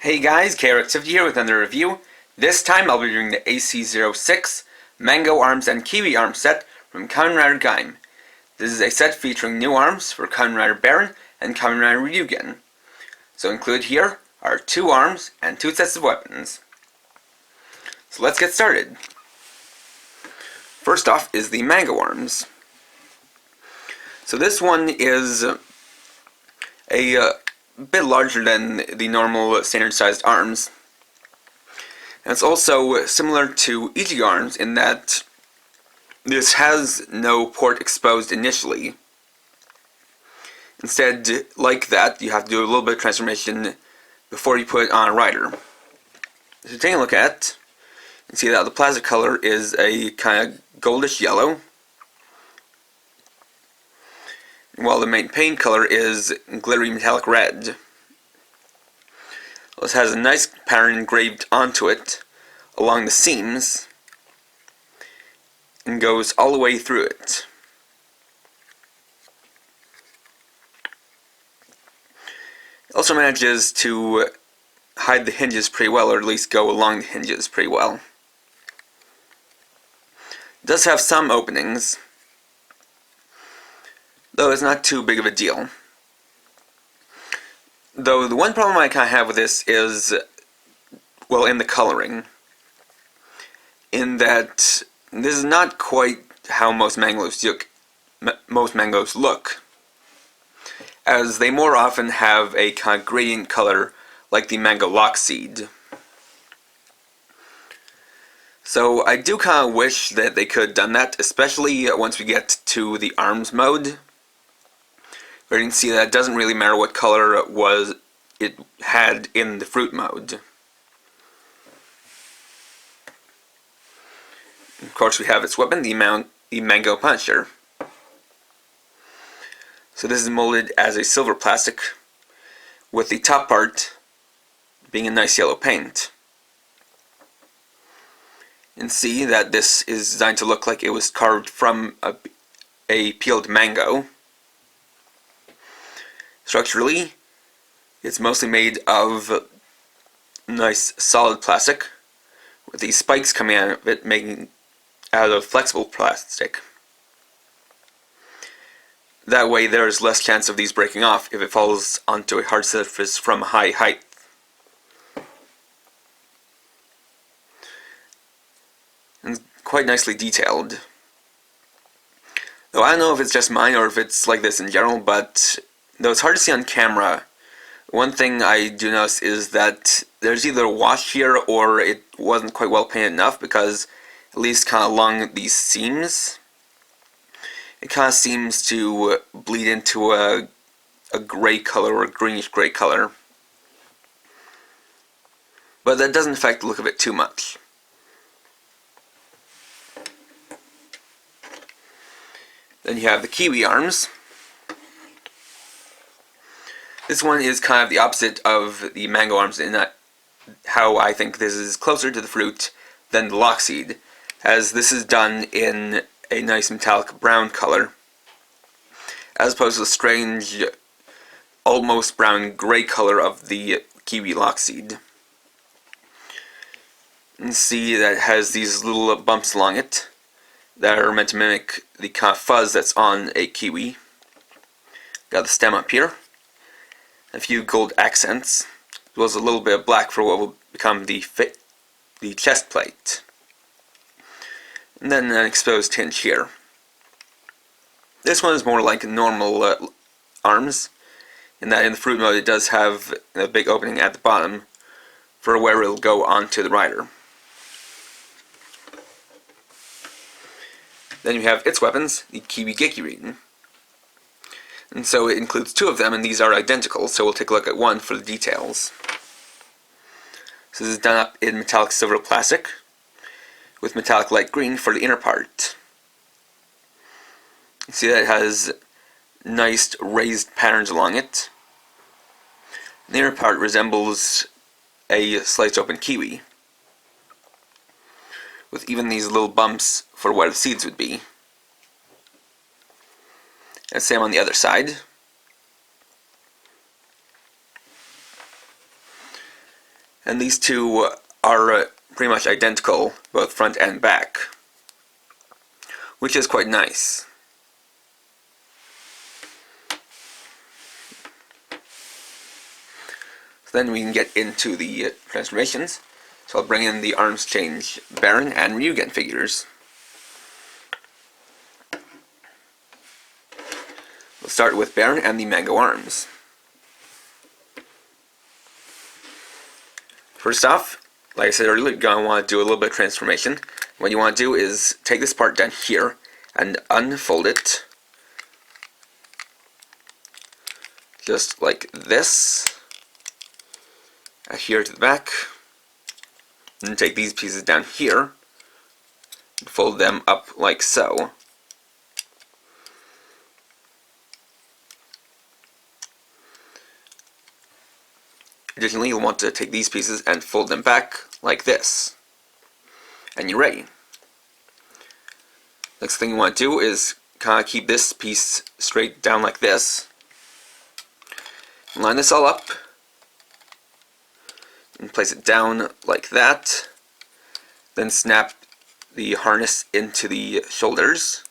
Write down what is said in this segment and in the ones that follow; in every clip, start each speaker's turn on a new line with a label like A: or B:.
A: Hey guys, KRX50 here with another review. This time I'll be doing the AC06 Mango Arms and Kiwi Arms set from Kamen Rider Gaim. This is a set featuring new arms for Kamen Rider Baron and Kamen Rider Ryugen. So included here are 2 arms and 2 sets of weapons. So let's get started. First off is the Mango Arms. So this one is a bit larger than the normal standard sized arms. And it's also similar to Ichi arms in that this has no port exposed initially. Instead, like that, you have to do a little bit of transformation before you put it on a rider. So taking a look at it, you can see that the plastic color is a kind of goldish yellow, while the main paint color is glittery metallic red. This has a nice pattern engraved onto it along the seams and goes all the way through it. It also manages to hide the hinges pretty well, or at least go along the hinges pretty well. It does have some openings, though it's not too big of a deal. Though the one problem I kind of have with this is, well, in the coloring. In that this is not quite how most mangoes look, as they more often have a kind of gradient color like the mango lock seed. So I do kind of wish that they could have done that, especially once we get to the arms mode, where you can see that it doesn't really matter what color it had in the fruit mode. Of course, we have its weapon, the Mango Puncher. So this is molded as a silver plastic, with the top part being a nice yellow paint. You can see that this is designed to look like it was carved from a peeled mango. Structurally, it's mostly made of nice solid plastic, with these spikes coming out of it making out of flexible plastic. That way there is less chance of these breaking off if it falls onto a hard surface from a high height. And quite nicely detailed. Though I don't know if it's just mine or if it's like this in general, but though it's hard to see on camera, one thing I do notice is that there's either a wash here or it wasn't quite well painted enough, because at least kind of along these seams, it kind of seems to bleed into a gray color or a greenish gray color. But that doesn't affect the look of it too much. Then you have the Kiwi arms. This one is kind of the opposite of the Mango arms in that how I think this is closer to the fruit than the lock seed, as this is done in a nice metallic brown color, as opposed to the strange, almost brown gray color of the Kiwi lock seed. You can see that it has these little bumps along it that are meant to mimic the kind of fuzz that's on a kiwi. Got the stem up here, a few gold accents, as well as a little bit of black for what will become the chest plate. And then an exposed hinge here. This one is more like normal arms, in that in the fruit mode it does have a big opening at the bottom for where it will go onto the rider. Then you have its weapons, the Kiwi gekirin. And so it includes 2 of them, and these are identical, so we'll take a look at one for the details. So this is done up in metallic silver plastic, with metallic light green for the inner part. You see that it has nice raised patterns along it. The inner part resembles a sliced open kiwi, with even these little bumps for where the seeds would be. And same on the other side. And these two are pretty much identical, both front and back, which is quite nice. So then we can get into the transformations. So I'll bring in the arms change Baron and Ryugen figures. We'll start with Baron and the mango arms. First off, like I said earlier, you're going to want to do a little bit of transformation. What you want to do is take this part down here and unfold it. Just like this. Adhere to the back. And take these pieces down here. And fold them up like so. Additionally, you'll want to take these pieces and fold them back like this. And you're ready. Next thing you want to do is kind of keep this piece straight down like this. Line this all up. And place it down like that. Then snap the harness into the shoulders.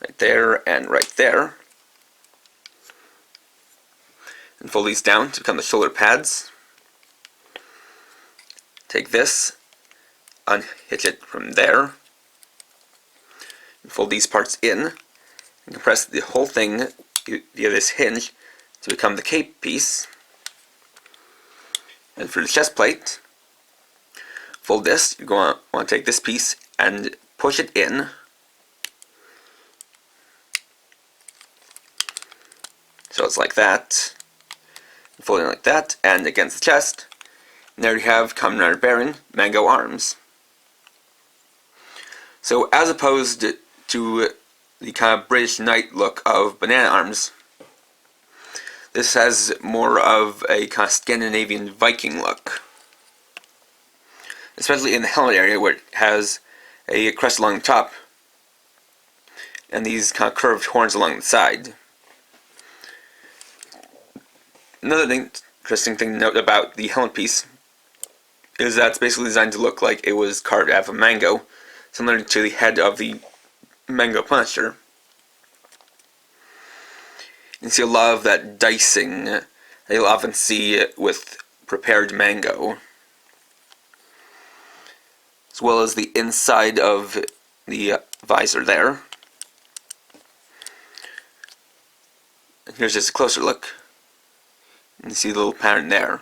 A: Right there and right there. And fold these down to become the shoulder pads. Take this, unhitch it from there, and fold these parts in, and compress the whole thing via this hinge to become the cape piece. And for the chest plate, fold this. You're going to want to take this piece and push it in. So it's like that. Fold it like that, and against the chest. And there you have Kamen Rider Baron, mango arms. So as opposed to the kind of British knight look of banana arms, this has more of a kind of Scandinavian Viking look. Especially in the helmet area where it has a crest along the top and these kind of curved horns along the side. Another interesting thing to note about the helmet piece is that it's basically designed to look like it was carved out of a mango, similar to the head of the Mango Punisher. You see a lot of that dicing that you'll often see with prepared mango, as well as the inside of the visor there. And here's just a closer look. You can see the little pattern there.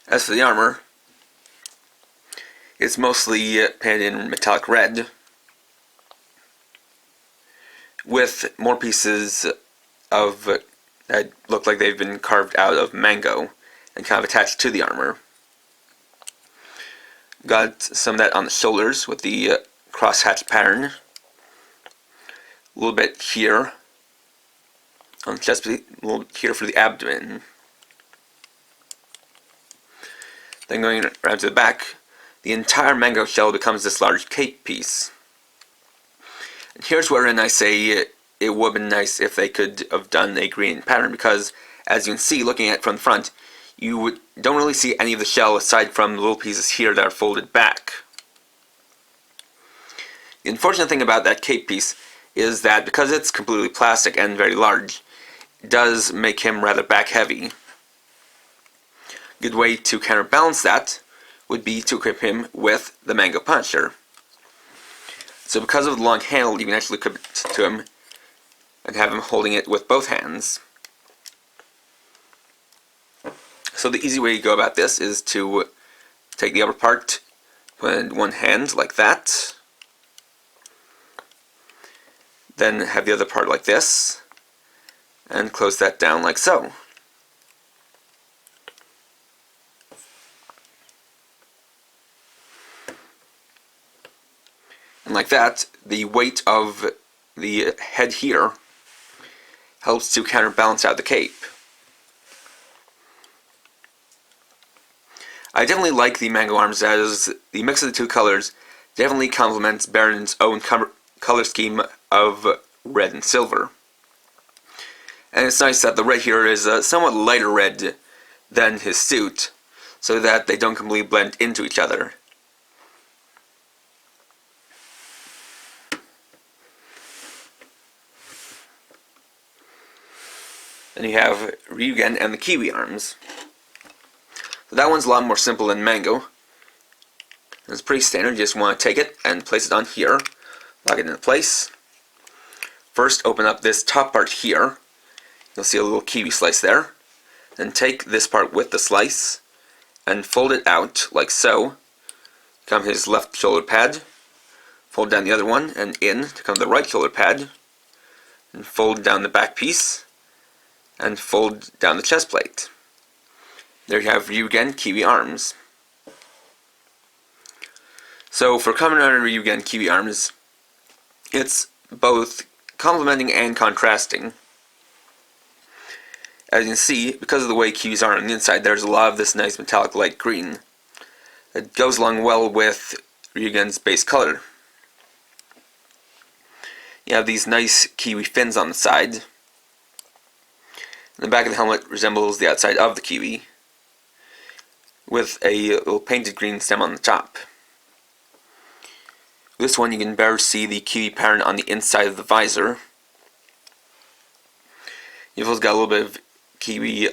A: As for the armor, it's mostly painted in metallic red, with more pieces of that look like they've been carved out of mango and kind of attached to the armor. Got some of that on the shoulders with the crosshatch pattern. A little bit here on the chest, a little here for the abdomen. Then going around to the back, the entire mango shell becomes this large cape piece. And here's wherein I say it would have been nice if they could have done a green pattern, because as you can see, looking at it from the front, you don't really see any of the shell aside from the little pieces here that are folded back. The unfortunate thing about that cape piece is that because it's completely plastic and very large, it does make him rather back heavy. A good way to counterbalance that would be to equip him with the Mango Punisher. So because of the long handle, you can actually equip it to him and have him holding it with both hands. So the easy way to go about this is to take the upper part, put it in one hand like that, then have the other part like this, and close that down like so. And like that, the weight of the head here helps to counterbalance out the cape. I definitely like the mango arms, as the mix of the two colors definitely complements Baron's own color scheme of red and silver. And it's nice that the red here is a somewhat lighter red than his suit, so that they don't completely blend into each other. Then you have Ryugen and the Kiwi arms. So that one's a lot more simple than Mango. It's pretty standard. You just want to take it and place it on here. Lock it into place. First, open up this top part here. You'll see a little kiwi slice there. Then take this part with the slice and fold it out like so. Come his left shoulder pad. Fold down the other one and in to come the right shoulder pad. And fold down the back piece. And fold down the chest plate. There you have Ryugen Kiwi arms. So for Kamen Rider Ryugen Kiwi arms, it's both complementing and contrasting. As you can see, because of the way Kiwis are on the inside, there's a lot of this nice metallic light green. It goes along well with Ryugen's base color. You have these nice Kiwi fins on the side. The back of the helmet resembles the outside of the Kiwi, with a little painted green stem on the top. This one you can better see the Kiwi pattern on the inside of the visor. You've also got a little bit of Kiwi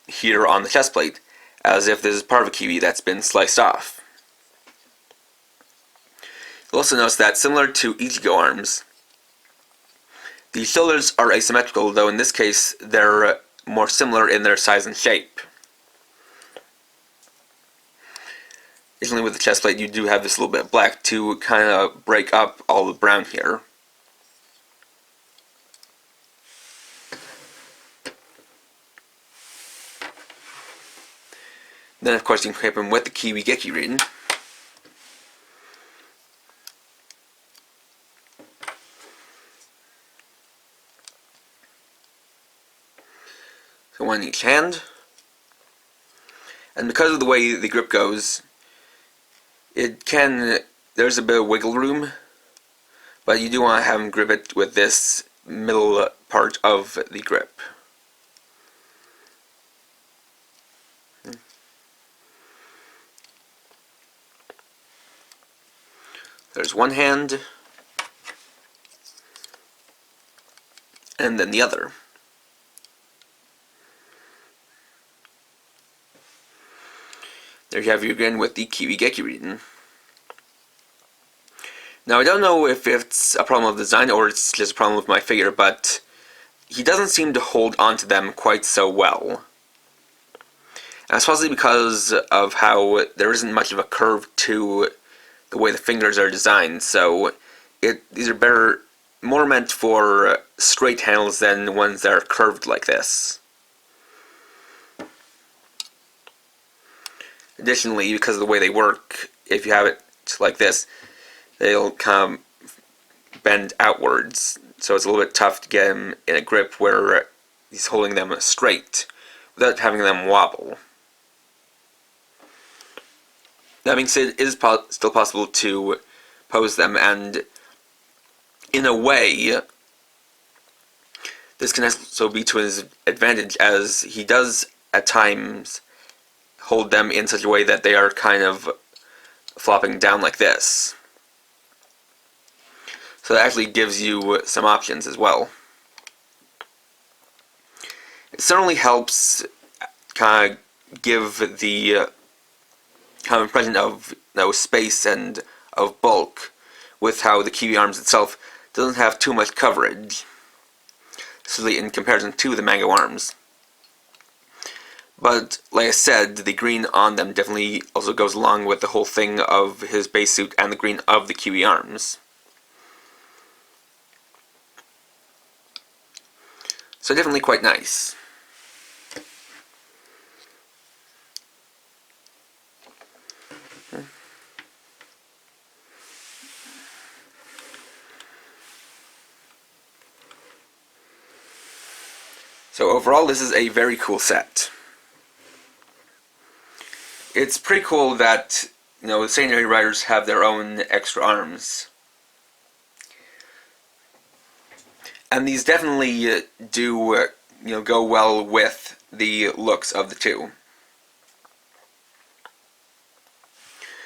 A: here on the chest plate, as if this is part of a Kiwi that's been sliced off. You'll also notice that, similar to Ichigo arms, the shoulders are asymmetrical, though in this case they're more similar in their size and shape. Additionally, with the chest plate, you do have this little bit of black to kind of break up all the brown here. Then, of course, you can equip him with the Kiwi gekirin. So one in each hand. And because of the way the grip goes, there's a bit of wiggle room, but you do want to have him grip it with this middle part of the grip. There's one hand, and then the other. There you have Ryugen with the Kiwi gekirin. Now, I don't know if it's a problem of design or it's just a problem with my figure, but he doesn't seem to hold onto them quite so well. And it's possibly because of how there isn't much of a curve to the way the fingers are designed, so these are more meant for straight handles than ones that are curved like this. Additionally, because of the way they work, if you have it like this, they'll kind of bend outwards, so it's a little bit tough to get him in a grip where he's holding them straight without having them wobble. That being said, it is still possible to pose them, and in a way, this can also be to his advantage, as he does at times hold them in such a way that they are kind of flopping down like this. So that actually gives you some options as well. It certainly helps kind of give the kind of impression of space and of bulk, with how the Kiwi arms itself doesn't have too much coverage, especially in comparison to the Mango arms. But, like I said, the green on them definitely also goes along with the whole thing of his base suit and the green of the Kiwi arms. So definitely quite nice. So overall, this is a very cool set. It's pretty cool that, the secondary riders have their own extra arms. And these definitely do go well with the looks of the two.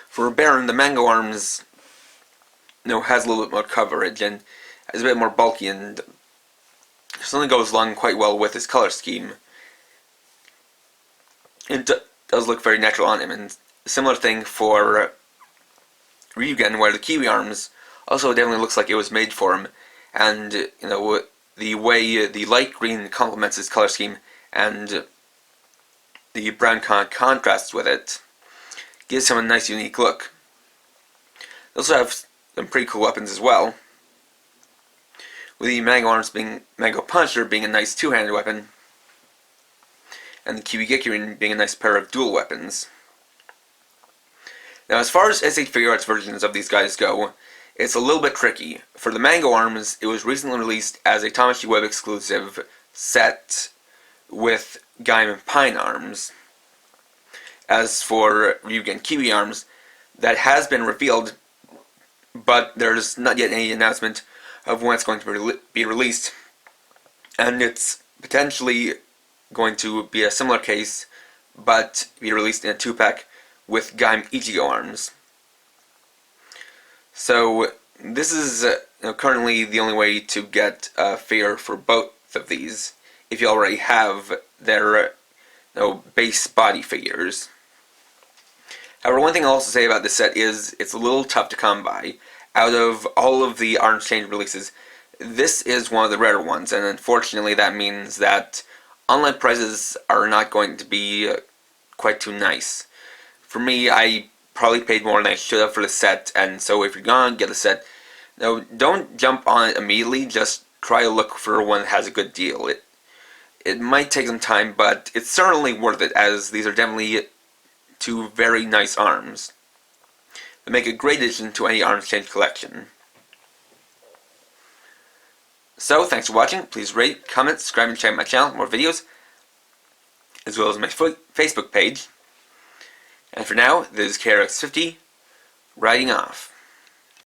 A: For Baron, the Mango Arms has a little bit more coverage and is a bit more bulky, and something goes along quite well with his color scheme. It does look very natural on him, and similar thing for Ryugen, where the Kiwi arms also definitely looks like it was made for him, and the way the light green complements his color scheme and the brown contrasts with it gives him a nice unique look. They also have some pretty cool weapons as well, with the Mango Puncher being a nice two-handed weapon, and the Kiwi gekirin being a nice pair of dual weapons. Now, as far as SH Figuarts versions of these guys go, it's a little bit tricky. For the Mango Arms, it was recently released as a Tamashii Web exclusive set with Gaim and Pine Arms. As for Ryugen Kiwi Arms, that has been revealed, but there's not yet any announcement of when it's going to be released, and it's potentially going to be a similar case, but be released in a 2-pack with Gaim Ichigo Arms. So this is currently the only way to get a figure for both of these, if you already have their base body figures. However, one thing I'll also say about this set is it's a little tough to come by. Out of all of the Arms Change releases, this is one of the rarer ones, and unfortunately that means that online prices are not going to be quite too nice. For me, I probably paid more than I should have for the set, and so if you're gonna get the set, don't jump on it immediately, just try to look for one that has a good deal. It might take some time, but it's certainly worth it, as these are definitely two very nice arms that make a great addition to any Arms Change collection. So, thanks for watching. Please rate, comment, subscribe, and check out my channel for more videos, as well as my Facebook page. And for now, this is KRX50, riding off.